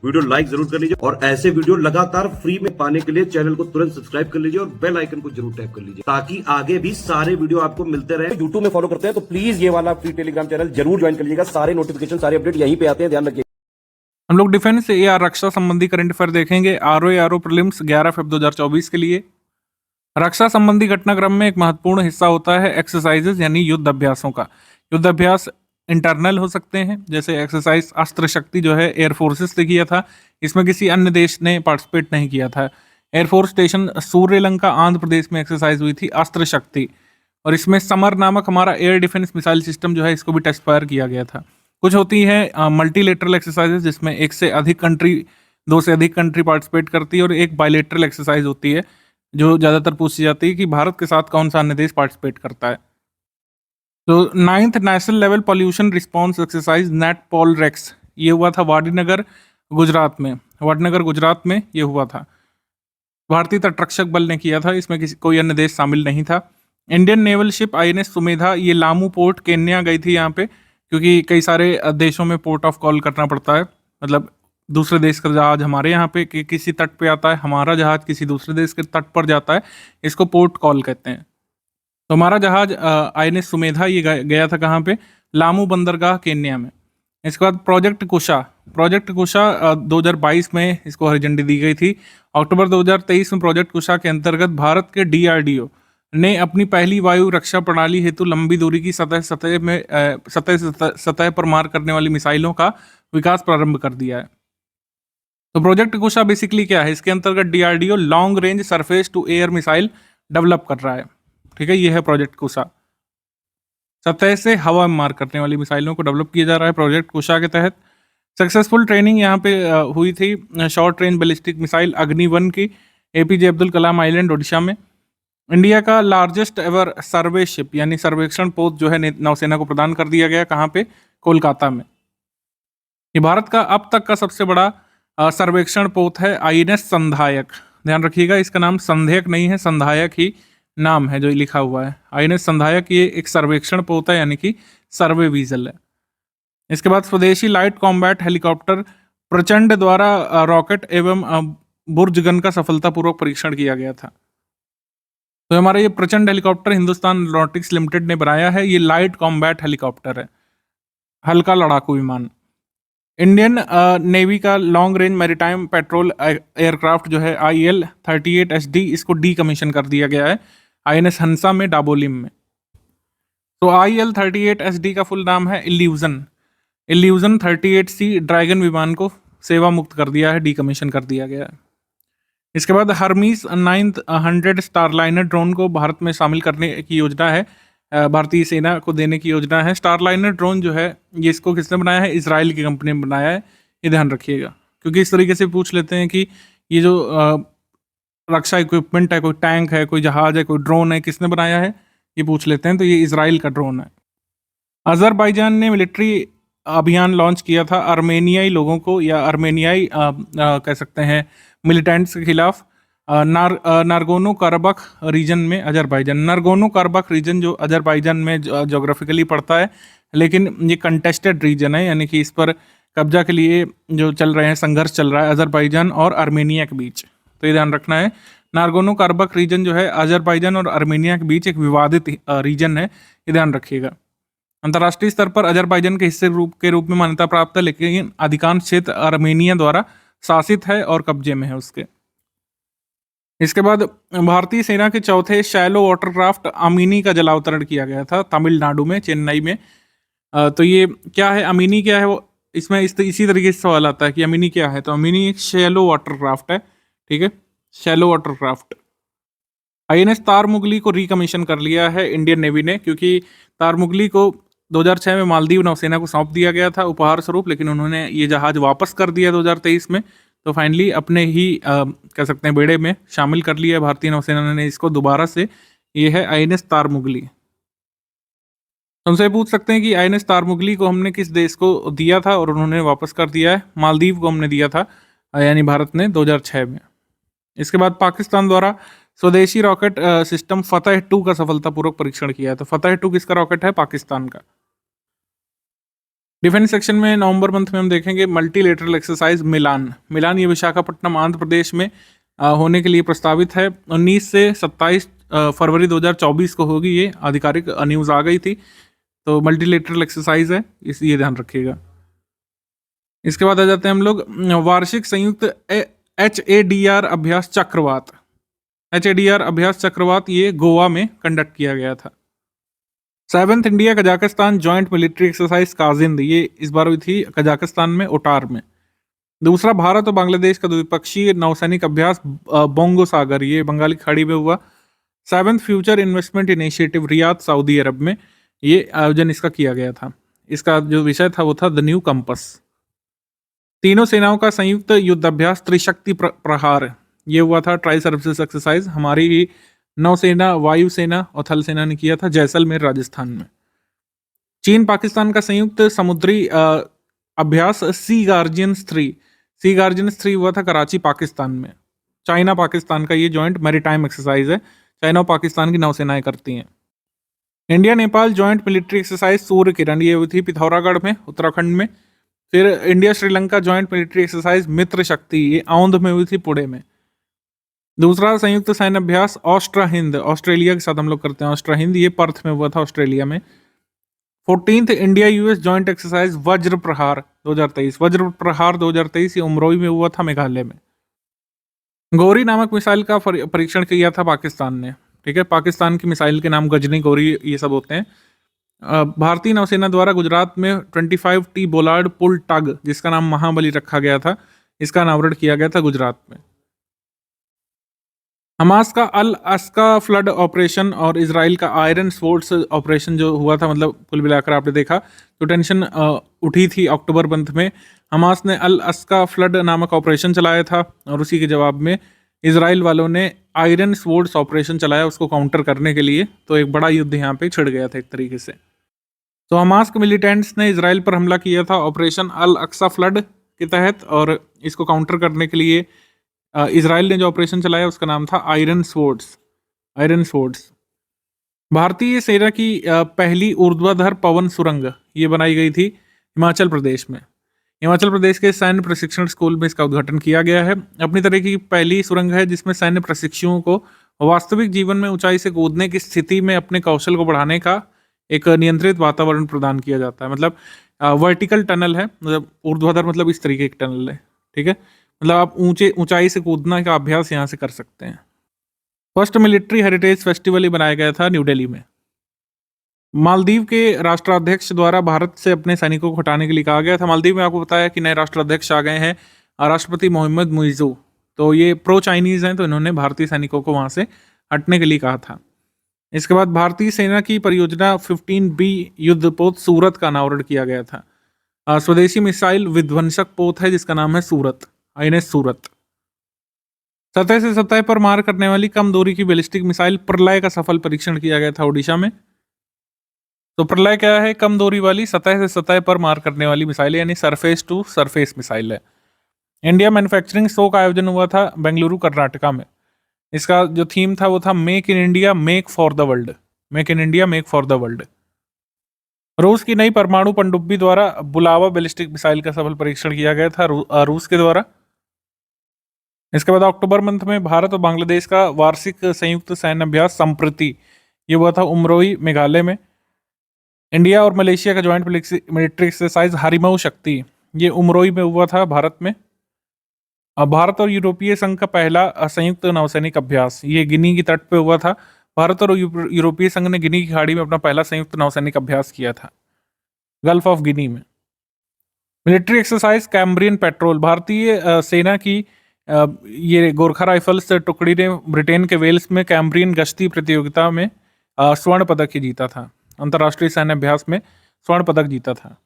Video like जरूर कर लीजिए और ऐसे वीडियो लगातार फ्री में पाने के लिए चैनल को तुरंत सब्सक्राइब कर लीजिए और बेल आइकन को जरूर टैप कर लीजिए ताकि आगे भी सारे वीडियो आपको मिलते रहे। यूट्यूब में फॉलो करते हैं तो प्लीज ये वाला फ्री टेलीग्राम चैनल जरूर ज्वाइन कर लीजिएगा। सारे नोटिफिकेशन सारे अपडेट यहीं पे आते हैं, ध्यान रखिए। हम लोग डिफेंस या रक्षा संबंधी करंट अफेयर देखेंगे। आरओ प्रीलिम्स 11 फरवरी 2024 के लिए। रक्षा संबंधी घटनाक्रम में एक महत्वपूर्ण हिस्सा होता है एक्सरसाइजेज यानी युद्ध अभ्यासों का। युद्ध अभ्यास इंटरनल हो सकते हैं, जैसे एक्सरसाइज अस्त्र शक्ति जो है एयरफोर्सेस ने किया था, इसमें किसी अन्य देश ने पार्टिसिपेट नहीं किया था। एयरफोर्स स्टेशन सूर्यलंका आंध्र प्रदेश में एक्सरसाइज हुई थी अस्त्र शक्ति, और इसमें समर नामक हमारा एयर डिफेंस मिसाइल सिस्टम जो है इसको भी टेस्ट फायर किया गया था। कुछ होती है मल्टीलेटरल एक्सरसाइजेज जिसमें एक से अधिक कंट्री, दो से अधिक कंट्री पार्टिसिपेट करती है, और एक बायलेटरल एक्सरसाइज होती है जो ज़्यादातर पूछी जाती है कि भारत के साथ कौन सा अन्य देश पार्टिसिपेट करता है। तो 9th national level pollution response exercise NATPOLREX ये हुआ था वाडीनगर गुजरात में। वाडीनगर गुजरात में ये हुआ था, भारतीय तटरक्षक बल ने किया था, इसमें कोई अन्य देश शामिल नहीं था। Indian naval ship INS Sumedha ये लामू पोर्ट केन्या गई थी यहाँ पे, क्योंकि कई सारे देशों में पोर्ट ऑफ कॉल करना पड़ता है, मतलब दूसरे देश का जहाज हमारे यहाँ पे किसी तट पे आता है, हमारा जहाज किसी दूसरे देश के तट पर जाता है, इसको पोर्ट कॉल कहते हैं। तो हमारा जहाज आईएनएस सुमेधा ये गया था कहाँ पे, लामू बंदरगाह केन्या में। इसके बाद प्रोजेक्ट कुशा 2022 में इसको हरी झंडी दी गई थी। अक्टूबर 2023 में प्रोजेक्ट कुशा के अंतर्गत भारत के डीआरडीओ ने अपनी पहली वायु रक्षा प्रणाली हेतु लंबी दूरी की सतह पर मार करने वाली मिसाइलों का विकास प्रारंभ कर दिया है। तो प्रोजेक्ट कुशा बेसिकली क्या है, इसके अंतर्गत DRDO long range surface to air missile develop कर रहा है। ठीक है, ये है प्रोजेक्ट कुशा, सतह से हवा में मार करने वाली मिसाइलों को डेवलप किया जा रहा है प्रोजेक्ट कुशा के तहत। सक्सेसफुल ट्रेनिंग यहाँ पे हुई थी शॉर्ट रेंज बैलिस्टिक मिसाइल अग्नि-1 की एपीजे अब्दुल कलाम आइलैंड ओडिशा में। इंडिया का लार्जेस्ट एवर सर्वे शिप यानी सर्वेक्षण पोत जो है नौसेना को प्रदान कर दिया गया, कहाँ पे, कोलकाता में। ये भारत का अब तक का सबसे बड़ा सर्वेक्षण पोत है आईएनएस संधायक। ध्यान रखिएगा, इसका नाम संधेयक नहीं है, संधायक ही नाम है जो लिखा हुआ है। आईएनएस संधायक ये एक सर्वेक्षण पोत है यानी कि सर्वे वीजल है। इसके बाद स्वदेशी लाइट कॉम्बैट हेलीकॉप्टर प्रचंड द्वारा रॉकेट एवं बुर्जगन का सफलतापूर्वक परीक्षण किया गया था। तो हमारा ये प्रचंड हेलीकॉप्टर हिंदुस्तान एरोनॉटिक्स लिमिटेड ने बनाया है। ये लाइट कॉम्बैट हेलीकॉप्टर है, हल्का लड़ाकू विमान। इंडियन नेवी का long range maritime petrol aircraft जो है IL-38HD इसको डी कमीशन कर दिया गया है आईएनएस हंसा में डाबोलिम में। तो IL-38HD का फुल नाम है इल्यूजन 38C ड्रैगन विमान को सेवा मुक्त कर दिया है, डी कमीशन कर दिया गया है। इसके बाद हर्मीस 900 स्टारलाइनर ड्रोन को भारत में शामिल करने की योजना है, भारतीय सेना को देने की योजना है। स्टारलाइनर ड्रोन जो है ये इसको किसने बनाया है, इजराइल की कंपनी ने बनाया है, ये ध्यान रखिएगा, क्योंकि इस तरीके से पूछ लेते हैं कि ये जो रक्षा इक्विपमेंट है, कोई टैंक है, कोई जहाज है, कोई ड्रोन है, किसने बनाया है, ये पूछ लेते हैं, तो ये इजराइल का ड्रोन है। अजरबैजान ने मिलिट्री अभियान लॉन्च किया था आर्मेनियाई लोगों को, या आर्मेनियाई कह सकते हैं मिलिटेंट्स के खिलाफ नारगोनो कराबख रीजन में। अजरबैजान नारगोनो कराबख रीजन जो अजरबैजान में जोग्राफिकली पड़ता है, लेकिन ये कंटेस्टेड रीजन है, यानी कि इस पर कब्जा के लिए जो चल रहे हैं, संघर्ष चल रहा है अजरबैजान और आर्मेनिया के बीच। तो ये ध्यान रखना है, नारगोनो कराबख रीजन जो है अजरबैजान और आर्मेनिया के बीच एक विवादित रीजन है, ये ध्यान रखिएगा। अंतर्राष्ट्रीय स्तर पर अजरबैजान के हिस्से के रूप में मान्यता प्राप्त है, लेकिन अधिकांश क्षेत्र आर्मेनिया द्वारा शासित है और कब्जे में है उसके। इसके बाद भारतीय सेना के चौथे शैलो वाटरक्राफ्ट अमीनी का जलावतरण किया गया था तमिलनाडु में, चेन्नई में। तो ये क्या है, अमीनी क्या है, वो इसमें इसी तरीके से सवाल आता है कि अमीनी क्या है। तो अमीनी एक शैलो वाटरक्राफ्ट है, ठीक है, शैलो वाटरक्राफ्ट। आईएनएस तारमुगली को रिकमीशन कर लिया है इंडियन नेवी ने, क्योंकि तारमुगली को 2006 में मालदीव नौसेना को सौंप दिया गया था उपहार स्वरूप, लेकिन उन्होंने ये जहाज वापस कर दिया 2023 में। तो फाइनली अपने ही कह सकते हैं बेड़े में शामिल कर लिया है भारतीय नौसेना ने इसको दोबारा से। ये है आईएनएस तारमुगली। हमसे पूछ सकते हैं कि आईएनएस तारमुगली को हमने किस देश को दिया था और उन्होंने वापस कर दिया है। मालदीव को हमने दिया था, यानी भारत ने 2006 में। इसके बाद पाकिस्तान द्वारा स्वदेशी रॉकेट सिस्टम फतह-2 का सफलतापूर्वक परीक्षण किया है। तो फतह-2 किसका रॉकेट है, पाकिस्तान का। डिफेंस सेक्शन में नवंबर मंथ में हम देखेंगे मल्टीलेटरल एक्सरसाइज मिलान। मिलान ये विशाखापट्टनम आंध्र प्रदेश में होने के लिए प्रस्तावित है। 19 से 27 फरवरी 2024 को होगी, ये आधिकारिक न्यूज़ आ गई थी। तो मल्टीलेटरल एक्सरसाइज है, इस ये ध्यान रखिएगा। इसके बाद आ जाते हैं हम लोग वार्षिक संयुक्त HADR अभ्यास चक्रवात। HADR अभ्यास चक्रवात ये गोवा में कंडक्ट किया गया था। 7th India Kazakhstan joint military exercise Kazind, ये इस बार हुई थी कजाकिस्तान में ओटार में। दूसरा भारत और बांग्लादेश का द्विपक्षीय नौसैनिक अभ्यास बोंगो सागर, ये बंगाल की खाड़ी में हुआ। 7th future investment initiative Riyadh Saudi Arabia में ये आयोजन इसका किया गया था। इसका जो विषय था वो था द न्यू कंपस। तीनों सेनाओं का संयुक्त युद्धाभ्यास त्रिशक्ति प्रहार, ये हुआ था ट्राई सर्विसेज एक्सरसाइज। हमारी ही नौसेना, वायुसेना और थल सेना ने किया था जैसलमेर राजस्थान में। चीन पाकिस्तान का संयुक्त समुद्री अभ्यास सी गार्जियंस 3, सी गार्जियंस 3 हुआ था कराची पाकिस्तान में। चाइना पाकिस्तान का ये जॉइंट मैरीटाइम एक्सरसाइज है, चाइना और पाकिस्तान की नौसेनाएं करती हैं। India Nepal joint military exercise Surya Kiran, ये हुई थी पिथौरागढ़ में उत्तराखंड में। फिर India Sri Lanka joint military exercise Mitra Shakti, ये औंध में हुई थी पुणे में। दूसरा संयुक्त सैन्य अभ्यास ऑस्ट्रा हिंद, ऑस्ट्रेलिया के साथ हम लोग करते हैं ऑस्ट्रा हिंद, ये पर्थ में हुआ था ऑस्ट्रेलिया में। 14th India US joint exercise वज्र प्रहार 2023, वज्र प्रहार 2023 ये उमरोई में हुआ था मेघालय में। गौरी नामक मिसाइल का परीक्षण किया था पाकिस्तान ने, ठीक है। पाकिस्तान की मिसाइल के नाम गजनी, गौरी ये सब होते हैं। भारतीय नौसेना द्वारा गुजरात में 25T बोलार्ड पुल टग, जिसका नाम महाबली रखा गया था, इसका अनावरण किया गया था गुजरात में। हमास का अल अस्का फ्लड ऑपरेशन और इजराइल का आयरन स्वॉर्ड्स ऑपरेशन जो हुआ था, मतलब कुल मिलाकर आपने देखा तो टेंशन उठी थी अक्टूबर मंथ में। हमास ने अल अस्का फ्लड नामक ऑपरेशन चलाया था और उसी के जवाब में इजराइल वालों ने आयरन स्वॉर्ड्स ऑपरेशन चलाया उसको काउंटर करने के लिए। तो एक बड़ा युद्ध यहाँ पे छिड़ गया था एक तरीके से। तो हमास के मिलिटेंट्स ने इजराइल पर हमला किया था ऑपरेशन अल अक्सा फ्लड के तहत, और इसको काउंटर करने के लिए इजराइल ने जो ऑपरेशन चलाया उसका नाम था आयरन स्वॉर्ड्स, आयरन स्वॉर्ड्स। भारतीय सेना की पहली ऊर्ध्वाधर पवन सुरंग ये बनाई गई थी हिमाचल प्रदेश में। हिमाचल प्रदेश के सैन्य प्रशिक्षण स्कूल में इसका उद्घाटन किया गया है। अपनी तरह की पहली सुरंग है जिसमें सैन्य प्रशिक्षुओं को वास्तविक जीवन में ऊंचाई से कूदने की स्थिति में अपने कौशल को बढ़ाने का एक नियंत्रित वातावरण प्रदान किया जाता है। मतलब वर्टिकल टनल है, मतलब ऊर्ध्वाधर मतलब इस तरीके की टनल है, ठीक है। मतलब आप ऊंचाई से कूदना का अभ्यास यहाँ से कर सकते हैं। फर्स्ट मिलिट्री हेरिटेज फेस्टिवल ही बनाया गया था न्यू दिल्ली में। मालदीव के राष्ट्राध्यक्ष द्वारा भारत से अपने सैनिकों को हटाने के लिए कहा गया था। मालदीव में आपको बताया कि नए राष्ट्राध्यक्ष आ गए हैं, राष्ट्रपति मोहम्मद मुइज़ू। तो ये प्रो चाइनीज हैं, तो इन्होंने भारतीय सैनिकों को वहाँ से हटने के लिए कहा था। इसके बाद भारतीय सेना की परियोजना 15B युद्धपोत सूरत का अनावरण किया गया था। स्वदेशी मिसाइल विध्वंसक पोत है जिसका नाम है सूरत, INS सूरत। सतह से सतह पर मार करने वाली कम दूरी की बैलिस्टिक मिसाइल प्रलय का सफल परीक्षण किया गया था ओडिशा में। तो प्रलय क्या है? कम दूरी वाली सतह से सतह पर मार करने वाली मिसाइल, यानी सरफेस टू सरफेस मिसाइल है। इंडिया मैन्युफैक्चरिंग शो का आयोजन हुआ था बेंगलुरु कर्नाटका में। इसका जो थीम था वो था make in India make for the world, make in India make for the world. रूस की नई परमाणु पनडुब्बी द्वारा बुलावा बैलिस्टिक मिसाइल का सफल परीक्षण किया गया था रूस के द्वारा। इसके बाद अक्टूबर मंथ में भारत और बांग्लादेश का वार्षिक संयुक्त सैन्य अभ्यास संप्रति ये हुआ था उमरोई मेघालय में। इंडिया और मलेशिया का ज्वाइंट मिलिट्री एक्सरसाइज हारिमाऊ शक्ति ये उमरोई में हुआ था भारत में। भारत और यूरोपीय संघ का पहला संयुक्त नौसैनिक अभ्यास ये गिनी की तट पे हुआ था। भारत और यूरोपीय संघ ने गिनी की खाड़ी में अपना पहला संयुक्त नौसैनिक अभ्यास किया था गल्फ ऑफ गिनी में। मिलिट्री एक्सरसाइज कैम्ब्रियन पेट्रोल, भारतीय सेना की ये गोरखा राइफल्स टुकड़ी ने ब्रिटेन के वेल्स में कैम्ब्रियन गश्ती प्रतियोगिता में स्वर्ण पदक ही जीता था। अंतर्राष्ट्रीय सैन्य अभ्यास में स्वर्ण पदक जीता था।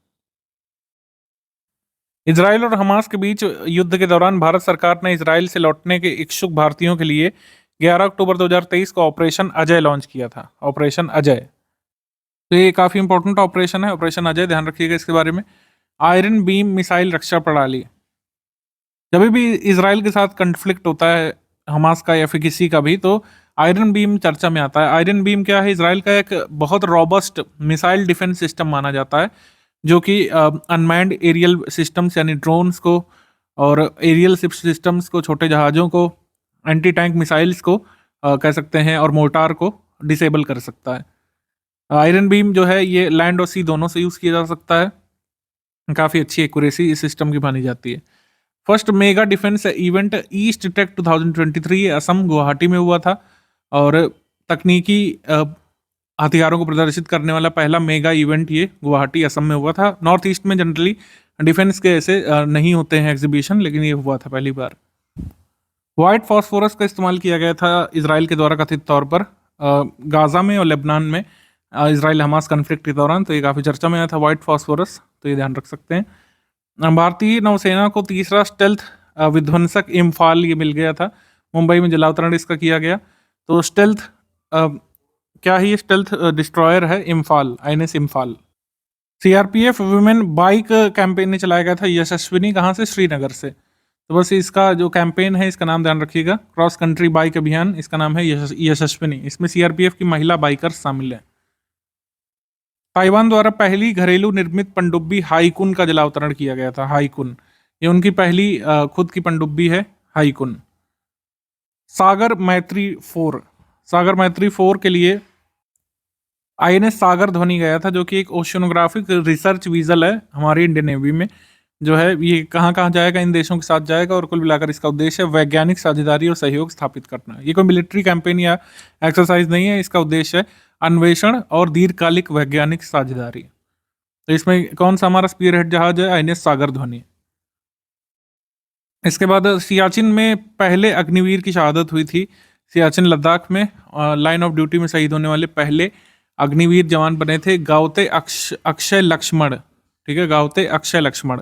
इजराइल और हमास के बीच युद्ध के दौरान भारत सरकार ने इजराइल से लौटने के इच्छुक भारतीयों के लिए 11 अक्टूबर 2023 को ऑपरेशन अजय लॉन्च किया था, ऑपरेशन अजय। तो ये काफ़ी इंपॉर्टेंट ऑपरेशन है, ऑपरेशन अजय, ध्यान रखिएगा इसके बारे में। आयरन बीम मिसाइल रक्षा प्रणाली, जब भी इजराइल के साथ कन्फ्लिक्ट होता है हमास का या फिर किसी का भी, तो आयरन बीम चर्चा में आता है। आयरन बीम क्या है? इजराइल का एक बहुत रॉबस्ट मिसाइल डिफेंस सिस्टम माना जाता है जो कि अनमैन्ड एरियल सिस्टम्स यानी ड्रोन्स को और एरियल सिस्टम्स को, छोटे जहाज़ों को, एंटी टैंक मिसाइल्स को कह सकते हैं, और मोर्टार को डिसेबल कर सकता है। आयरन बीम जो है ये लैंड और सी दोनों से यूज़ किया जा सकता है। काफ़ी अच्छी एक्यूरेसी इस सिस्टम की मानी जाती है। First mega defence event East Tech 2023 Assam Guwahati में हुआ था, और तकनीकी हथियारों को प्रदर्शित करने वाला पहला मेगा इवेंट ये गुवाहाटी असम में हुआ था। नॉर्थ ईस्ट में जनरली डिफेंस के ऐसे नहीं होते हैं एग्जीबिशन, लेकिन ये हुआ था पहली बार। व्हाइट फॉस्फोरस का इस्तेमाल किया गया था इसराइल के द्वारा कथित तौर पर गाजा में और लेबनान में इसराइल हमास कन्फ्लिक्ट के दौरान, तो ये काफ़ी चर्चा में आया था व्हाइट फॉस्फोरस, तो ये ध्यान रख सकते हैं। भारतीय नौसेना को तीसरा स्टेल्थ विध्वंसक इम्फाल ये मिल गया था। मुंबई में जलावतरण इसका किया गया। तो स्टेल्थ क्या है? ये स्टेल्थ डिस्ट्रॉयर है Imphal, INS Imphal. CRPF women bike campaign ने चलाया गया था यशस्विनी, कहाँ से? श्रीनगर से। तो बस इसका जो कैंपेन है इसका नाम ध्यान रखिएगा, क्रॉस कंट्री बाइक अभियान, इसका नाम है यशस्विनी। इसमें सीआरपीएफ की महिला बाइकर्स शामिल हैं। ताइवान द्वारा पहली घरेलू निर्मित पनडुब्बी हाईकुन का जलावतरण किया गया था। हाईकुन ये उनकी पहली खुद की पनडुब्बी है, हाईकुन। सागर मैत्री 4, सागर मैत्री 4 के लिए INS सागर ध्वनि गया था, जो कि एक ओशनोग्राफिक रिसर्च वीजल है हमारी इंडियन नेवी में, जो है ये कहाँ कहाँ जाएगा, इन देशों के साथ जाएगा, और कुल मिलाकर इसका उद्देश्य है वैज्ञानिक साझेदारी और सहयोग स्थापित करना। ये कोई मिलिट्री कैंपेन या एक्सरसाइज नहीं है, इसका उद्देश्य है अन्वेषण और दीर्घकालिक वैज्ञानिक साझेदारी। तो इसमें कौन सा हमारा स्पीयरहेड जहाज है? INS सागर ध्वनि। इसके बाद सियाचिन में पहले अग्निवीर की शहादत हुई थी। सियाचिन लद्दाख में लाइन ऑफ ड्यूटी में शहीद होने वाले पहले अग्निवीर जवान बने थे गावते अक्षय लक्ष्मण। ठीक है, गावते अक्षय लक्ष्मण।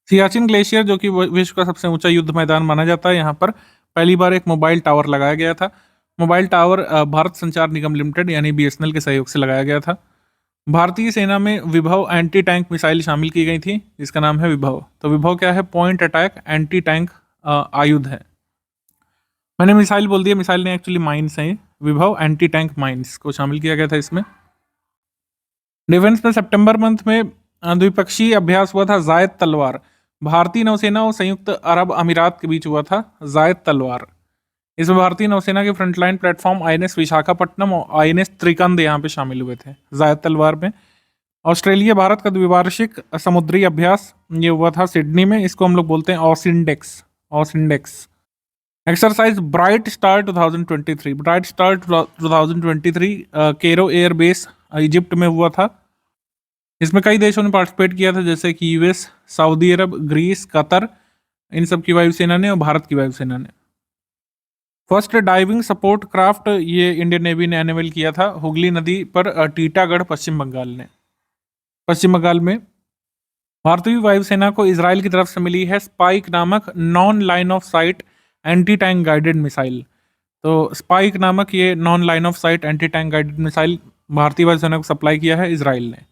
सियाचिन ग्लेशियर जो कि विश्व का सबसे ऊंचा युद्ध मैदान माना जाता है, यहाँ पर पहली बार एक मोबाइल टावर लगाया गया था। मोबाइल टावर भारत संचार निगम लिमिटेड यानी BSNL के सहयोग से लगाया गया था। भारतीय सेना में विभव एंटी टैंक मिसाइल शामिल की गई थी, जिसका नाम है विभव। तो विभव क्या है? पॉइंट अटैक एंटी टैंक आयुध है। मैंने मिसाइल बोल दिया, मिसाइल ने एक्चुअली माइंस हैं। विभव एंटी टैंक माइंस को शामिल किया गया था इसमें। डिफेंस में सितंबर मंथ में द्विपक्षीय अभ्यास हुआ था जायद तलवार। भारतीय नौसेना और संयुक्त अरब अमीरात के बीच हुआ था जायद तलवार। इसमें भारतीय नौसेना के फ्रंटलाइन प्लेटफॉर्म INS विशाखापट्टनम और INS त्रिकंद यहाँ पे शामिल हुए थे जायद तलवार में। ऑस्ट्रेलिया भारत का द्विवार्षिक समुद्री अभ्यास ये हुआ था सिडनी में, इसको हम लोग बोलते हैं AUSINDEX. AUSINDEX exercise bright star 2023, bright star 2023 Cairo air base Egypt में हुआ था। इसमें कई देशों ने पार्टिसिपेट किया था, जैसे कि US, सऊदी अरब, ग्रीस, कतर, इन सब की वायुसेना ने और भारत की वायुसेना ने। फर्स्ट डाइविंग सपोर्ट क्राफ्ट ये इंडियन नेवी ने एनेबल किया था हुगली नदी पर टीटागढ़, पश्चिम बंगाल ने। पश्चिम बंगाल में भारतीय वायुसेना को इजराइल की तरफ से मिली है स्पाइक नामक non line of site anti tank guided missile. तो स्पाइक नामक ये non line of site anti tank guided missile भारतीय वायुसेना को सप्लाई किया है इजराइल ने।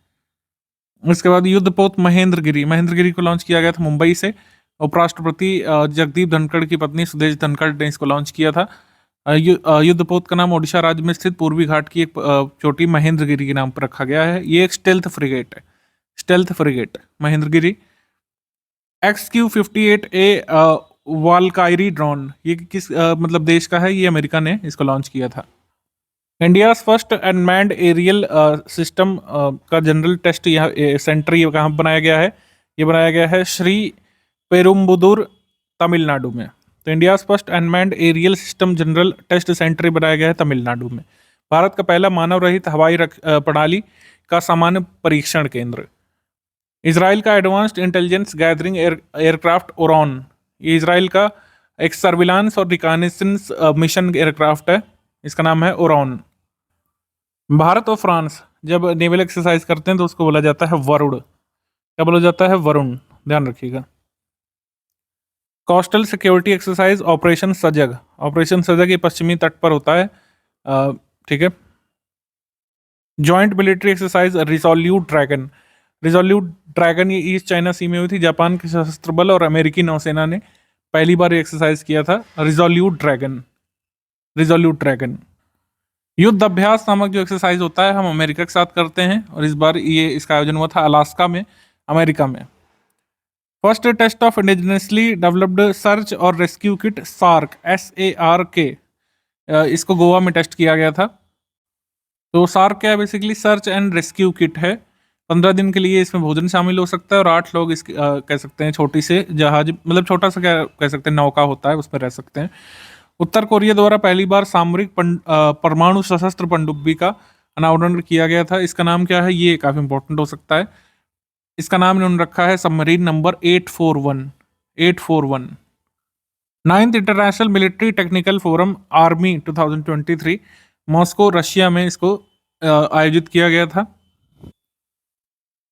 इसके बाद युद्धपोत महेंद्रगिरी को लॉन्च किया गया था मुंबई से। उपराष्ट्रपति जगदीप धनखड़ की पत्नी सुदेश धनखड़ ने इसको लॉन्च किया था। युद्धपोत का नाम ओडिशा राज्य में स्थित पूर्वी घाट की एक चोटी महेंद्रगिरी के नाम पर रखा गया है। ये एक स्टेल्थ फ्रिगेट है, stealth frigate Mahendragiri. XQ-58A Valkyrie drone ये किस मतलब देश का है? ये अमेरिका ने इसको लॉन्च किया था। India first unmanned aerial system का जनरल टेस्ट यहाँ सेंटर ये कहाँ बनाया गया है? ये बनाया गया है श्री पेरुम्बुदुर, तमिलनाडु में। तो India first unmanned aerial system general test centre बनाया गया है तमिलनाडु में। भारत का पहला मानव रहित हवाई प्रणाली का सामान्य परीक्षण केंद्र। इजराइल का advanced intelligence gathering aircraft Oraon, ये इजराइल का एक सर्विलांस और रिकॉनेसेंस मिशन एयरक्राफ्ट है, इसका नाम है ओरॉन। भारत और फ्रांस जब नेवल एक्सरसाइज करते हैं तो उसको बोला जाता है वरुण। क्या बोला जाता है? वरुण, ध्यान रखिएगा। कोस्टल सिक्योरिटी एक्सरसाइज ऑपरेशन सजग, ऑपरेशन सजग ये पश्चिमी तट पर होता है, ठीक है। Joint military exercise resolute dragon, resolute dragon ये ईस्ट चाइना सी में हुई थी। जापान के सशस्त्र बल और अमेरिकी नौसेना ने पहली बार एक्सरसाइज किया था रिजोल्यूट ड्रैगन, रिजोल्यूट ड्रैगन। युद्ध अभ्यास नामक जो एक्सरसाइज होता है हम अमेरिका के साथ करते हैं, और इस बार ये इसका आयोजन हुआ था अलास्का में, अमेरिका में। First test of indigenously developed search और रेस्क्यू किट सार्क SARK, इसको गोवा में टेस्ट किया गया था। तो सार्क क्या है, basically search and rescue kit है। 15 दिन के लिए इसमें भोजन शामिल हो सकता है, और 8 लोग कह सकते हैं छोटी से जहाज, मतलब छोटा सा क्या कह सकते हैं, नौका होता है, उसमें रह सकते हैं। उत्तर कोरिया द्वारा पहली बार सामरिक परमाणु सशस्त्र पनडुब्बी का अनावरण किया गया था। इसका नाम क्या है, ये काफी इंपॉर्टेंट हो सकता है। इसका नाम इन्होंने रखा है submarine number 841। Ninth international military technical forum army 2023 Moscow Russia में इसको आयोजित किया गया था।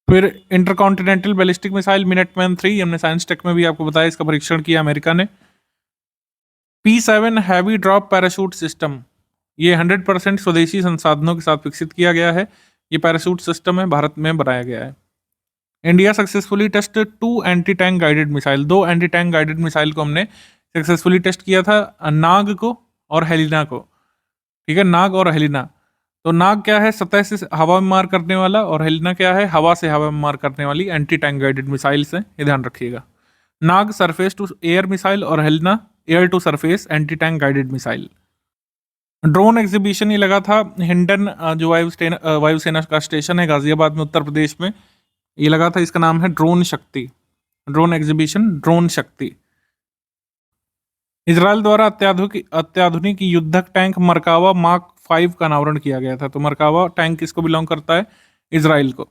फिर इंटरकॉन्टिनेंटल बैलिस्टिक मिसाइल मिनटमैन 3, हमने साइंस टेक में भी आपको बताया, इसका परीक्षण किया अमेरिका ने। P7 heavy drop parachute system, ये 100% स्वदेशी संसाधनों के साथ विकसित किया गया है। ये पैराशूट सिस्टम है, भारत में बनाया गया है। India successfully test 2 anti tank guided missile, 2 anti tank guided missile को हमने सक्सेसफुली टेस्ट किया था, नाग को और हेलिना को। ठीक है, नाग और हेलिना। तो नाग क्या है, सतह से हवा में मार करने वाला, और हेलिना क्या है, हवा से हवा में मार करने वाली एंटी टैंक गाइडेड मिसाइल्स हैं, ये ध्यान रखिएगा। Nag surface to air missile और Helina air to surface anti tank guided missile. Drone exhibition ये लगा था हिंडन, जो वायुसेना का स्टेशन है गाजियाबाद में उत्तर प्रदेश में, ये लगा था। इसका नाम है ड्रोन शक्ति, ड्रोन एग्जीबिशन ड्रोन शक्ति। इजराइल द्वारा अत्याधुनिक युद्धक टैंक मरकावा मार्क 5 का अनावरण किया गया था। तो मरकावा टैंक किसको बिलोंग करता है, इजराइल को।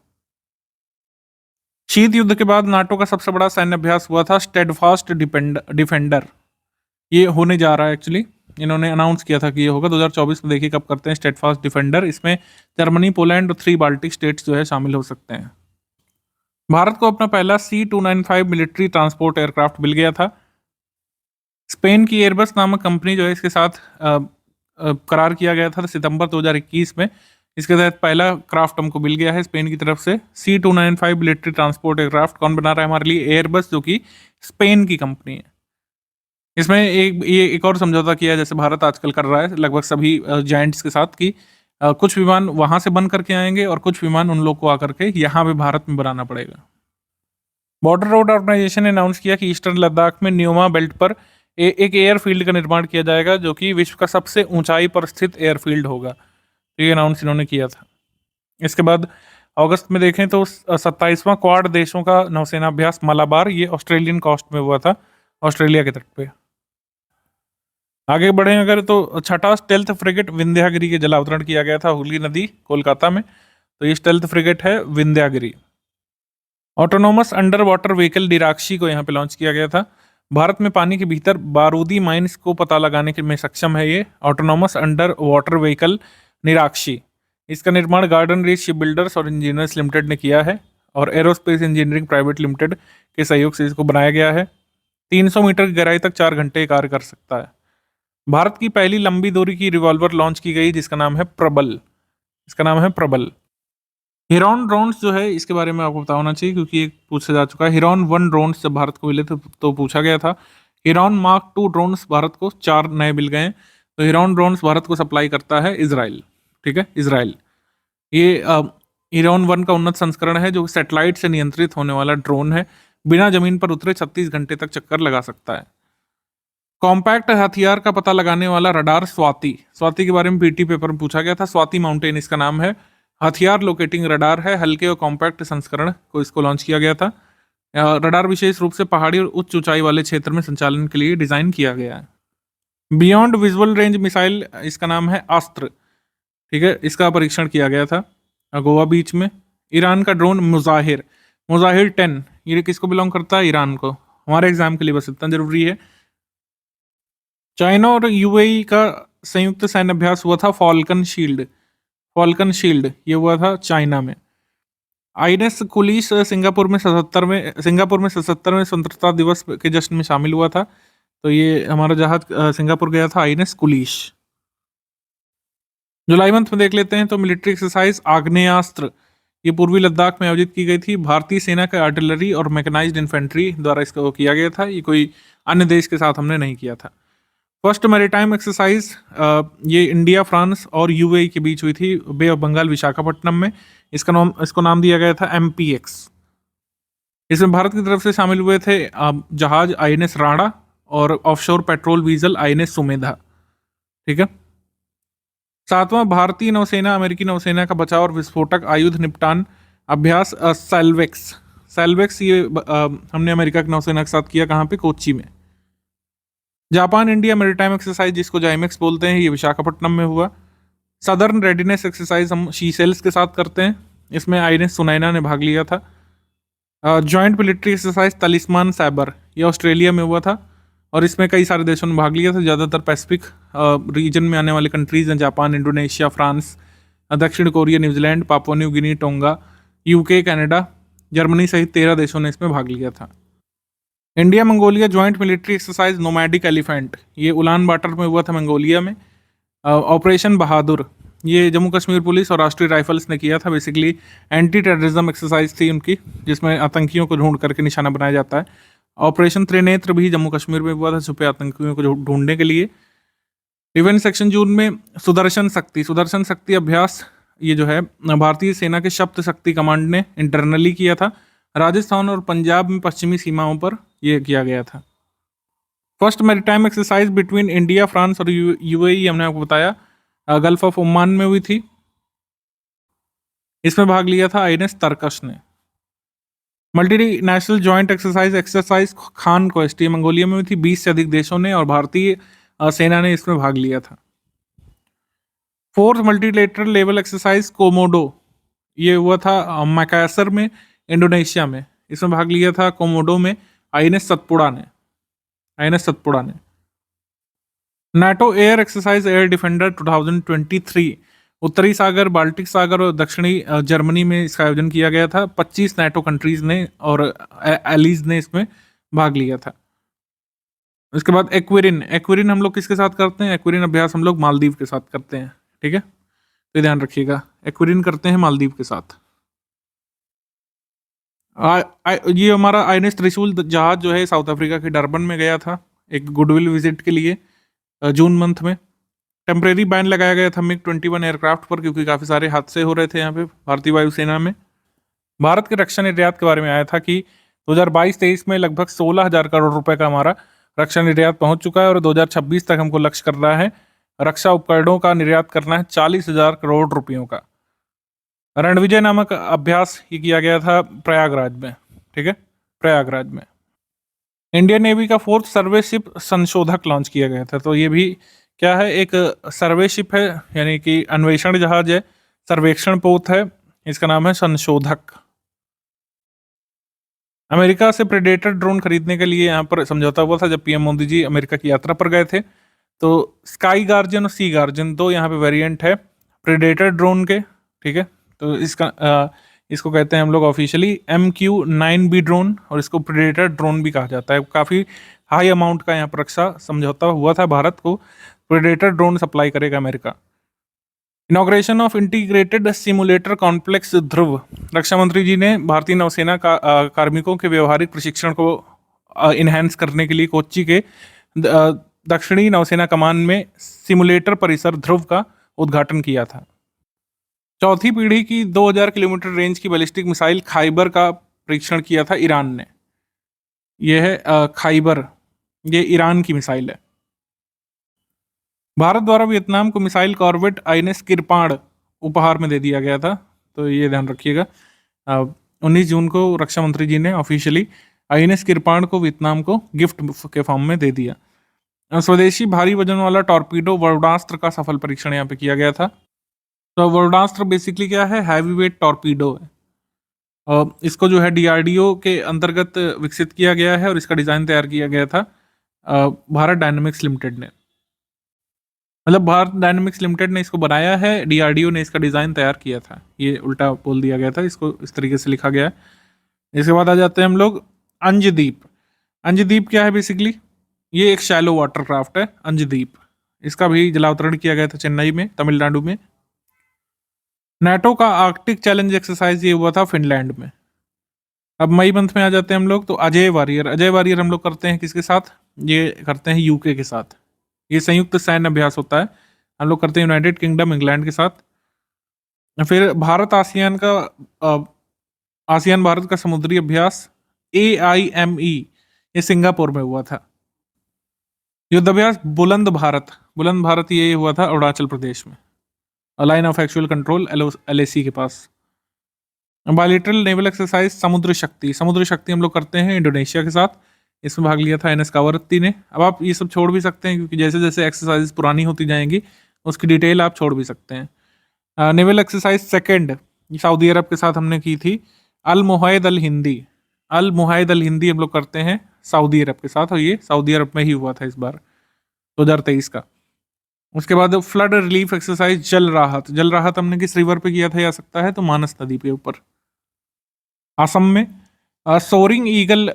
शीत युद्ध के बाद नाटो का सबसे बड़ा सैन्य अभ्यास हुआ था स्टेडफास्ट डिफेंडर, ये होने जा रहा है। एक्चुअली इन्होंने अनाउंस किया था कि ये होगा 2024 में, देखिए कब करते हैं स्टेडफास्ट डिफेंडर। इसमें जर्मनी, पोलैंड और 3 बाल्टिक स्टेट्स जो है शामिल हो सकते हैं। भारत को अपना पहला C295 मिलिट्री ट्रांसपोर्ट एयरक्राफ्ट मिल गया था। स्पेन की एयरबस नामक कंपनी जो है, इसके साथ करार किया गया था सितंबर 2021 में। इसके तहत पहला क्राफ्ट हमको मिल गया है स्पेन की तरफ से, C295 मिलिट्री ट्रांसपोर्ट एयरक्राफ्ट। कौन बना रहा है हमारे लिए, एयरबस, जो कि स्पेन की कंपनी है। इसमें एक और समझौता किया, जैसे भारत आजकल कर रहा है लगभग सभी जायंट्स के साथ, कि कुछ विमान वहां से बन करके आएंगे और कुछ विमान उन लोग को आकर के यहाँ पे भारत में बनाना पड़ेगा। बॉर्डर रोड ऑर्गेनाइजेशन ने अनाउंस किया कि ईस्टर्न लद्दाख में न्योमा बेल्ट पर एक एयरफील्ड का निर्माण किया जाएगा, जो कि विश्व का सबसे ऊंचाई पर स्थित एयरफील्ड होगा। तो ये अनाउंस इन्होंने किया था। इसके बाद अगस्त में देखें तो 27वां क्वाड देशों का नौसेना अभ्यास मलाबार, ये ऑस्ट्रेलियन कोस्ट में हुआ था, ऑस्ट्रेलिया के तट पे। आगे बढ़े अगर तो छठा स्टेल्थ फ्रिगेट विंध्यागिरी के जलावतरण किया गया था हुगली नदी, कोलकाता में। तो ये स्टेल्थ फ्रिगेट है Vindhyagiri. Autonomous under water vehicle डिराक्षी को यहाँ पे लॉन्च किया गया था। भारत में पानी के भीतर बारूदी माइंस को पता लगाने के में सक्षम है ये ऑटोनोमस अंडर वाटर व्हीकल निराक्षी। इसका निर्माण गार्डन रीच शिप बिल्डर्स और इंजीनियर्स लिमिटेड ने किया है, और एरोस्पेस इंजीनियरिंग प्राइवेट लिमिटेड के सहयोग से इसको बनाया गया है। 300 मीटर की गहराई तक 4 घंटे कार्य कर सकता है। भारत की पहली लंबी दूरी की रिवॉल्वर लॉन्च की गई, जिसका नाम है प्रबल। इसका नाम है प्रबल। हिरॉन ड्रोन्स जो है, इसके बारे में आपको पता होना चाहिए, क्योंकि एक पूछा जा चुका है। हिरॉन 1 ड्रोन्स जब भारत को मिले थे तो पूछा गया था। हिरॉन मार्क 2 ड्रोन्स भारत को 4 नए मिल गए हैं। तो हिरॉन ड्रोन्स भारत को सप्लाई करता है इजराइल। ठीक है, इजराइल। ये हिरॉन 1 का उन्नत संस्करण है, जो सैटेलाइट से नियंत्रित होने वाला ड्रोन है। बिना जमीन पर उतरे 36 घंटे तक चक्कर लगा सकता है। कॉम्पैक्ट हथियार का पता लगाने वाला रडार स्वाति के बारे में पीटी पेपर में पूछा गया था। स्वाति माउंटेन इसका नाम है। हथियार लोकेटिंग रडार है, हल्के और कॉम्पैक्ट संस्करण को इसको लॉन्च किया गया था। रडार विशेष रूप से पहाड़ी और उच्च ऊंचाई वाले क्षेत्र में संचालन के लिए डिजाइन किया गया है। बियॉन्ड विजुअल रेंज मिसाइल, इसका नाम है अस्त्र। ठीक है, इसका परीक्षण किया गया था गोवा बीच में। ईरान का ड्रोन मुजाहिर 10, ये किसको बिलोंग करता है, ईरान को। हमारे एग्जाम के लिए बस इतना जरूरी है। चाइना और यूएई का संयुक्त सैन्य अभ्यास हुआ था फॉल्कन शील्ड, ये हुआ था चाइना में। आईएनएस कुलिश सिंगापुर में 77वें स्वतंत्रता दिवस के जश्न में शामिल हुआ था। तो ये हमारा जहाज सिंगापुर गया था, आईएनएस कुलिश। जुलाई मंथ में देख लेते हैं तो मिलिट्री एक्सरसाइज आग्नेयास्त्र, ये पूर्वी लद्दाख में आयोजित की गई थी। भारतीय सेना का आर्टिलरी और मैकेनाइज्ड इन्फेंट्री द्वारा इसको किया गया था। ये कोई अन्य देश के साथ हमने नहीं किया था। फर्स्ट मैरीटाइम एक्सरसाइज ये इंडिया, फ्रांस और यूएई के बीच हुई थी बे ऑफ बंगाल विशाखापट्टनम में। इसको नाम दिया गया था MPX। इसमें भारत की तरफ से शामिल हुए थे जहाज INS राणा और ऑफशोर पेट्रोल वीजल INS सुमेधा। ठीक है। सातवां भारतीय नौसेना अमेरिकी नौसेना का बचाव और विस्फोटक आयुध निपटान अभ्यास सैल्वेक्स ये हमने अमेरिका की नौसेना के साथ किया। कहाँ पे? कोच्चि में। जापान इंडिया मैरीटाइम एक्सरसाइज, जिसको जाइमेक्स बोलते हैं, ये विशाखापट्टनम में हुआ। सदर्न रेडीनेस एक्सरसाइज हम शीसेल्स के साथ करते हैं, इसमें INS सुनैना ने भाग लिया था। जॉइंट मिलिट्री एक्सरसाइज तलिस्मान सैबर, ये ऑस्ट्रेलिया में हुआ था और इसमें कई सारे देशों ने भाग लिया था। ज़्यादातर पैसिफिक रीजन में आने वाले कंट्रीज हैं, जापान, इंडोनेशिया, फ्रांस, दक्षिण Korea, New Zealand, Papua New Guinea, tonga, UK, Canada, Germany सहित 13 देशों ने इसमें भाग लिया था। India Mongolia joint military exercise nomadic elephant, ये उलान बाटर में हुआ था, मंगोलिया में। ऑपरेशन बहादुर, ये जम्मू कश्मीर पुलिस और राष्ट्रीय राइफल्स ने किया था। बेसिकली एंटी टेररिज्म एक्सरसाइज थी उनकी, जिसमें आतंकियों को ढूंढ करके निशाना बनाया जाता है। ऑपरेशन त्रिनेत्र भी जम्मू कश्मीर में हुआ था, छुपे आतंकियों को ढूंढने के लिए। डिफेंस सेक्शन जून में सुदर्शन शक्ति अभ्यास, ये जो है भारतीय सेना के शब्द शक्ति कमांड ने इंटरनली किया था। राजस्थान और पंजाब में पश्चिमी सीमाओं पर यह किया गया था। First maritime exercise between India, France और UAE हमने आपको बताया, गल्फ ऑफ ओमान में हुई थी। इसमें भाग लिया था INS तरकश ने। Multinational joint exercise Khan quest, ये मंगोलिया में हुई थी। 20 से अधिक देशों ने और भारतीय सेना ने इसमें भाग लिया था। Fourth multilateral level exercise Komodo, ये हुआ था मैकासर में, इंडोनेशिया में। इसमें भाग लिया था कोमोडो में INS सतपुड़ा ने। NATO air exercise air defender 2023, उत्तरी सागर, बाल्टिक सागर और दक्षिणी जर्मनी में इसका आयोजन किया गया था। 25 नाटो कंट्रीज ने और एलीज ने इसमें भाग लिया था। उसके बाद एक्विरिन हम लोग किसके साथ करते हैं? एक्विरिन अभ्यास हम लोग मालदीव के साथ करते हैं। ठीक है, तो ध्यान रखिएगा, एक्विरिन करते हैं मालदीव के साथ। ये हमारा INS त्रिशूल जहाज जो है साउथ अफ्रीका के डरबन में गया था एक गुडविल विजिट के लिए जून मंथ में। टेम्परेरी बैन लगाया गया था MiG-21 एयरक्राफ्ट पर, क्योंकि काफ़ी सारे हादसे हो रहे थे यहाँ पे भारतीय वायुसेना में। भारत के रक्षा निर्यात के बारे में आया था कि 2022-23 में लगभग 16,000 करोड़ रुपए का हमारा रक्षा निर्यात पहुंच चुका है और 2026 तक हमको लक्ष्य करना है रक्षा उपकरणों का निर्यात करना है 40,000 करोड़ रुपयों का। रणविजय नामक अभ्यास ये किया गया था प्रयागराज में। ठीक है, प्रयागराज में। इंडियन नेवी का 4th सर्वे शिप संशोधक लॉन्च किया गया था। तो ये भी क्या है? एक सर्वे शिप है, यानी कि अन्वेषण जहाज है, सर्वेक्षण पोत है, इसका नाम है संशोधक। अमेरिका से प्रेडेटर ड्रोन खरीदने के लिए यहाँ पर समझौता हुआ था जब PM मोदी जी अमेरिका की यात्रा पर गए थे। तो स्काई गार्जियन और सी गार्जियन दो यहाँ पे वेरिएंट है प्रेडेटर ड्रोन के। ठीक है, तो इसको कहते हैं हम लोग ऑफिशियली MQ-9B ड्रोन, और इसको प्रेडेटर ड्रोन भी कहा जाता है। काफ़ी हाई अमाउंट का यहाँ पर रक्षा समझौता हुआ था, भारत को प्रेडेटर ड्रोन सप्लाई करेगा America. Inauguration of integrated simulator complex Dhruv, रक्षा मंत्री जी ने भारतीय नौसेना का कार्मिकों के व्यवहारिक प्रशिक्षण को इनहेंस करने के लिए कोच्चि के दक्षिणी नौसेना कमान में सिमुलेटर परिसर ध्रुव का उद्घाटन किया था। चौथी पीढ़ी की 2000 किलोमीटर रेंज की बैलिस्टिक मिसाइल खाइबर का परीक्षण किया था ईरान ने। यह है खाइबर, ये ईरान की मिसाइल है। भारत द्वारा वियतनाम को मिसाइल कॉर्वेट INS किरपाण उपहार में दे दिया गया था, तो ये ध्यान रखिएगा। 19 जून को रक्षा मंत्री जी ने ऑफिशियली INS किरपाण को वियतनाम को गिफ्ट के फॉर्म में दे दिया। स्वदेशी भारी वजन वाला टॉर्पीडो वरुणास्त्र का सफल परीक्षण यहाँ पे किया गया था। तो वरुणास्त्र बेसिकली क्या है? हैवी वेट टॉर्पीडो है। इसको जो है DRDO के अंतर्गत विकसित किया गया है और इसका डिज़ाइन तैयार किया गया था भारत डायनेमिक्स लिमिटेड ने। मतलब भारत डायनेमिक्स लिमिटेड ने इसको बनाया है, DRDO ने इसका डिज़ाइन तैयार किया था। ये उल्टा बोल दिया गया था, इसको इस तरीके से लिखा गया है। इसके बाद आ जाते हैं हम लोग अंजदीप। अंजदीप क्या है? बेसिकली ये एक शैलो वाटर क्राफ्ट है अंजदीप। इसका भी जलावतरण किया गया था चेन्नई में, तमिलनाडु में। नाटो का आर्कटिक चैलेंज एक्सरसाइज ये हुआ था फिनलैंड में। अब मई मंथ में आ जाते हैं हम लोग। तो अजय वारियर हम लोग करते हैं किसके साथ? ये करते हैं UK के साथ। ये संयुक्त सैन्य अभ्यास होता है, हम लोग करते हैं यूनाइटेड किंगडम इंग्लैंड के साथ। फिर भारत आसियान का आसियान भारत का समुद्री अभ्यास AIME, ये सिंगापुर में हुआ था। युद्ध अभ्यास बुलंद भारत ये हुआ था अरुणाचल प्रदेश में, line of actual control LAC के पास। बायलैटरल नेवल एक्सरसाइज समुद्र शक्ति हम लोग करते हैं इंडोनेशिया के साथ, इसमें भाग लिया था NS कावरत्ती ने। अब आप ये सब छोड़ भी सकते हैं क्योंकि जैसे जैसे एक्सरसाइज पुरानी होती जाएंगी उसकी डिटेल आप छोड़ भी सकते हैं। नेवल एक्सरसाइज सेकंड सऊदी अरब के साथ हमने की थी, अल मुहायद अल हिंदी हम लोग करते हैं सऊदी अरब के साथ, और ये सऊदी अरब में ही हुआ था इस बार 2023 का। उसके बाद फ्लड रिलीफ एक्सरसाइज जल राहत हमने किस रिवर पे किया था जा सकता है, तो मानस नदी के ऊपर असम में। Soaring eagle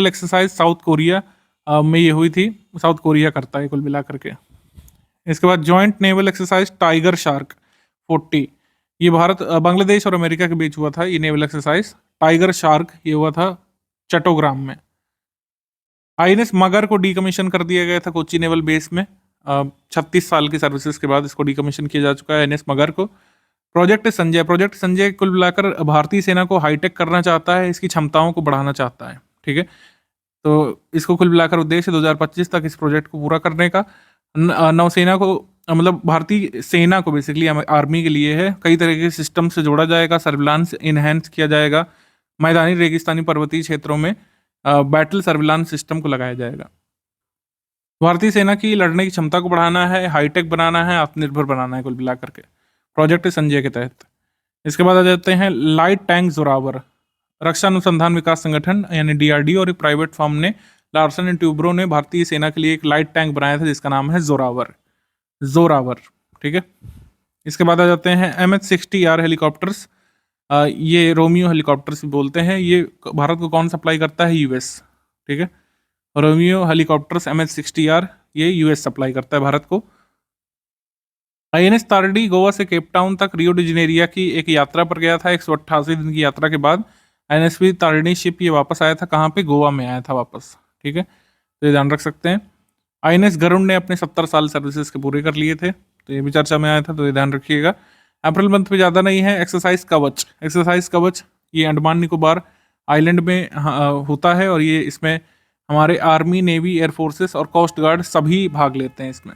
exercise South Korea में ये हुई थी, साउथ कोरिया करता है कुल मिला करके। इसके बाद joint naval exercise tiger shark 40, ये भारत बांग्लादेश और अमेरिका के बीच हुआ था ये नेवल एक्सरसाइज। टाइगर शार्क ये हुआ था चट्टोग्राम में। INS मगर को डीकमीशन कर दिया गया था कोची नेवल बेस में, 36 साल की सर्विसेज के बाद इसको डीकमीशन किया जा चुका है NS मगर को। प्रोजेक्ट संजय कुल मिलाकर भारतीय सेना को हाईटेक करना चाहता है, इसकी क्षमताओं को बढ़ाना चाहता है, ठीक है। तो इसको कुल मिलाकर उद्देश्य 2025 तक इस प्रोजेक्ट को पूरा करने का। नौसेना को मतलब भारतीय सेना को बेसिकली आर्मी के लिए है, कई तरह के सिस्टम से जोड़ा जाएगा, सर्विलांस इनहेंस किया जाएगा, मैदानी रेगिस्तानी पर्वतीय क्षेत्रों में बैटल सर्विलांस सिस्टम को लगाया जाएगा। भारतीय सेना की लड़ने की क्षमता को बढ़ाना है, हाईटेक बनाना है, आत्मनिर्भर बनाना है कुल मिला करके प्रोजेक्ट संजय के तहत। इसके बाद आ जाते हैं लाइट टैंक जोरावर। रक्षा अनुसंधान विकास संगठन यानी DRDO और एक प्राइवेट फर्म ने लार्सन एंड ट्यूब्रो ने भारतीय सेना के लिए एक लाइट टैंक बनाया था जिसका नाम है जोरावर, ठीक है। इसके बाद आ जाते हैं MH-60R हेलीकॉप्टर्स, ये रोमियो हेलीकॉप्टर्स भी बोलते हैं। ये भारत को कौन सप्लाई करता है? US, ठीक है। रोमियो हेलीकॉप्टर्स MH-60R ये US सप्लाई करता है भारत को। INS तारडी गोवा से केप टाउन तक रियो डी जेनेरिया की एक यात्रा पर गया था। 188 दिन की यात्रा के बाद INSV तारडी शिप ये वापस आया था, कहाँ पे? गोवा में आया था वापस, ठीक है, तो ये ध्यान रख सकते हैं। INS गरुड़ ने अपने 70 साल सर्विसेज के पूरे कर लिए थे, तो ये भी चर्चा में आया था, तो ये ध्यान रखिएगा। अप्रैल मंथ में ज़्यादा नहीं है। एक्सरसाइज कवच ये अंडमान निकोबार आइलैंड में होता है, और ये इसमें हमारे आर्मी, नेवी, एयरफोर्सेस और कोस्ट गार्ड सभी भाग लेते हैं इसमें।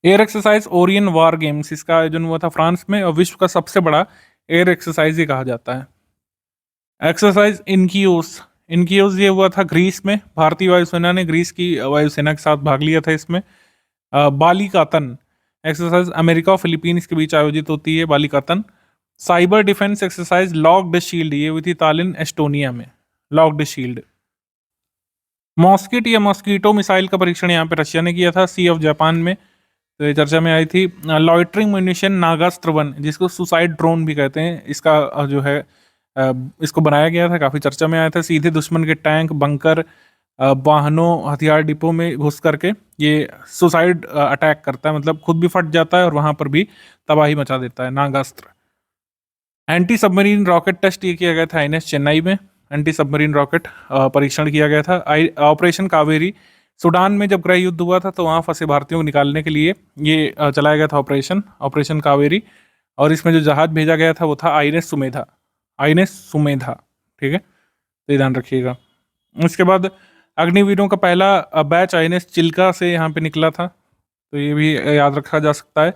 एयर एक्सरसाइज ओरियन वार गेम्स, इसका आयोजन हुआ था फ्रांस में, और विश्व का सबसे बड़ा एयर एक्सरसाइज ये कहा जाता है। एक्सरसाइज इनकियोस ये हुआ था ग्रीस में, भारतीय वायुसेना ने ग्रीस की वायुसेना के साथ भाग लिया था इसमें। बालिकातन एक्सरसाइज अमेरिका और फिलीपींस के बीच आयोजित होती है Balikatan. Cyber defence exercise locked shield ये हुई थी तालिन एस्टोनिया में, लॉक्ड शील्ड। मॉस्किट या मॉस्कीटो मिसाइल का परीक्षण यहाँ पे रशिया ने किया था सी ऑफ जापान में, तो ये चर्चा में आई थी। लॉइटरिंग म्यूनिशन नागास्त्र 1 जिसको सुसाइड ड्रोन भी कहते हैं, इसका जो है इसको बनाया गया था, काफ़ी चर्चा में आया था। सीधे दुश्मन के टैंक, बंकर, वाहनों, हथियार डिपो में घुस करके ये सुसाइड अटैक करता है, मतलब खुद भी फट जाता है और वहाँ पर भी तबाही मचा देता है, Nagastra. Anti submarine rocket test ये किया गया था INS चेन्नई में, एंटी सबमरीन रॉकेट परीक्षण किया गया था। ऑपरेशन कावेरी, सूडान में जब गृह युद्ध हुआ था तो वहाँ फंसे भारतीयों को निकालने के लिए ये चलाया गया था ऑपरेशन कावेरी, और इसमें जो जहाज भेजा गया था वो था INS सुमेधा, ठीक है, तो ये ध्यान रखिएगा। इसके बाद अग्निवीरों का पहला बैच INS चिल्का से यहाँ पे निकला था, तो ये भी याद रखा जा सकता है।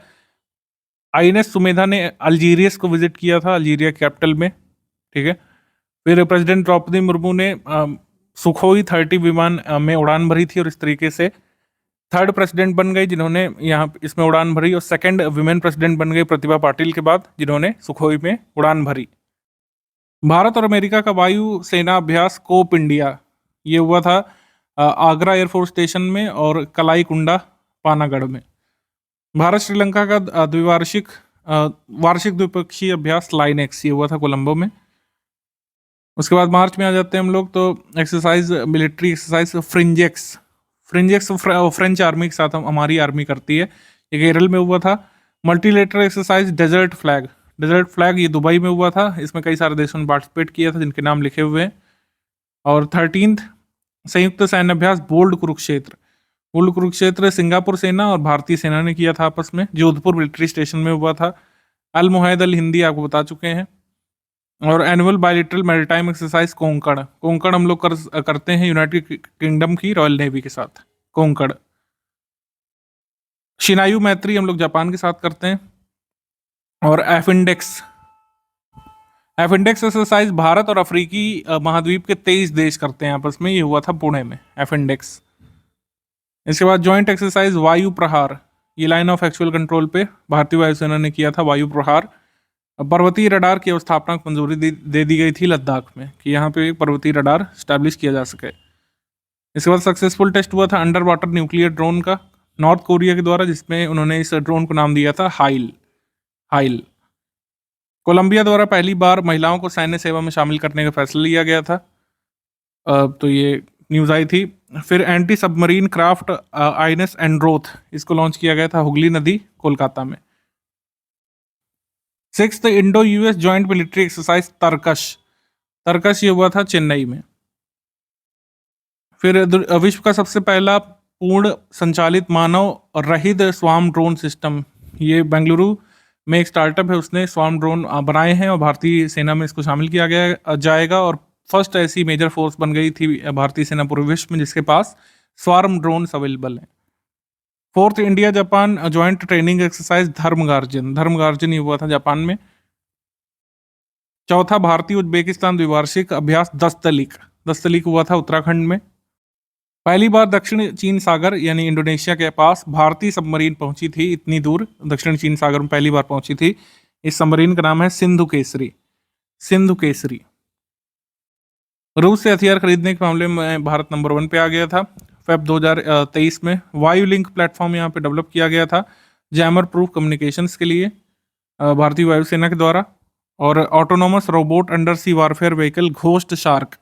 INS सुमेधा ने अल्जीरियस को विजिट किया था, अल्जीरिया कैपिटल में, ठीक है। फिर प्रेसिडेंट द्रौपदी मुर्मू ने सुखोई 30 विमान में उड़ान भरी थी, और इस तरीके से थर्ड प्रेसिडेंट बन गई जिन्होंने यहाँ इसमें उड़ान भरी, और सेकंड विमेन प्रेसिडेंट बन गई प्रतिभा पाटिल के बाद जिन्होंने सुखोई में उड़ान भरी। भारत और अमेरिका का वायु सेना अभ्यास कोप इंडिया ये हुआ था आगरा एयरफोर्स स्टेशन में और कलाई कुंडा पानागढ़ में। भारत श्रीलंका का वार्षिक द्विपक्षीय अभ्यास लाइनेक्स ये हुआ था कोलंबो में। उसके बाद मार्च में आ जाते हैं हम लोग, तो मिलिट्री एक्सरसाइज फ्रिंजेक्स फ्रेंच आर्मी के साथ हमारी आर्मी करती है, ये केरल में हुआ था। मल्टीलेटरल एक्सरसाइज डेजर्ट फ्लैग ये दुबई में हुआ था, इसमें कई सारे देशों ने पार्टिसिपेट किया था जिनके नाम लिखे हुए हैं। और 13th संयुक्त सैन्य अभ्यास बोल्ड मूल कुरुक्षेत्र सिंगापुर सेना और भारतीय सेना ने किया था आपस में, जोधपुर मिलिट्री स्टेशन में हुआ था। अल मुहैद अल हिंदी आपको बता चुके हैं। और annual बायलिटरल maritime exercise Konkan, Konkan हम लोग करते हैं यूनाइटेड किंगडम की रॉयल नेवी के साथ, कोंकण। शिनायु मैत्री हम लोग जापान के साथ करते हैं। और एफिंडेक्स, एफिंडेक्स एक्सरसाइज भारत और अफ्रीकी महाद्वीप के 23 देश करते हैं आपस में, ये हुआ था पुणे में, एफिंडेक्स। इसके बाद जॉइंट एक्सरसाइज वायु प्रहार, ये लाइन ऑफ एक्चुअल कंट्रोल पे भारतीय वायुसेना ने किया था वायु प्रहार। पर्वतीय रडार की अवस्थापना को मंजूरी दे दी गई थी लद्दाख में कि यहाँ पे एक पर्वतीय रडार स्टैब्लिश किया जा सके। इसके बाद सक्सेसफुल टेस्ट हुआ था अंडर वाटर न्यूक्लियर ड्रोन का नॉर्थ कोरिया के द्वारा, जिसमें उन्होंने इस ड्रोन को नाम दिया था हाइल। कोलंबिया द्वारा पहली बार महिलाओं को सैन्य सेवा में शामिल करने का फैसला लिया गया था, तो ये न्यूज़ आई थी। फिर anti submarine craft INS Androth, इसको लॉन्च किया गया था हुगली नदी कोलकाता में। 6th Indo US joint military exercise Tarkash ये हुआ था चेन्नई में। फिर विश्व का सबसे पहला पूर्ण संचालित मानव रहित स्वार्म ड्रोन सिस्टम, ये बेंगलुरु में एक स्टार्टअप है, उसने स्वार्म ड्रोन बनाए हैं और भारतीय सेना में इसको शामिल किया गया जाएगा। और फर्स्ट ऐसी मेजर फोर्स बन गई थी भारतीय सेना पूरे विश्व में जिसके पास स्वार्म ड्रोन अवेलेबल हैं। 4th India Japan joint training exercise Dharma Guardian ये हुआ था जापान में। 4था भारतीय उज्बेकिस्तान द्विवार्षिक अभ्यास दस्तलिक हुआ था उत्तराखंड में। पहली बार दक्षिण चीन सागर यानी इंडोनेशिया के पास भारतीय सबमरीन पहुंची थी, इतनी दूर दक्षिण चीन सागर में पहली बार पहुंची थी। इस सबमरीन का नाम है सिंधु केसरी। रूस से हथियार खरीदने के मामले में भारत नंबर 1 पे आ गया था। फेब 2023 में वायु लिंक प्लेटफॉर्म यहाँ पे डेवलप किया गया था जैमर प्रूफ कम्युनिकेशंस के लिए भारतीय वायुसेना के द्वारा। और ऑटोनोमस रोबोट अंडर सी वारफेयर व्हीकल घोस्ट शार्क,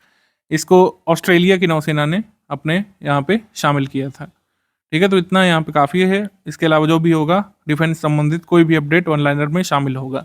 इसको ऑस्ट्रेलिया की नौसेना ने अपने यहाँ पे शामिल किया था। ठीक है, तो इतना यहाँ पे काफ़ी है। इसके अलावा जो भी होगा डिफेंस संबंधित कोई भी अपडेट ऑनलाइनर में शामिल होगा।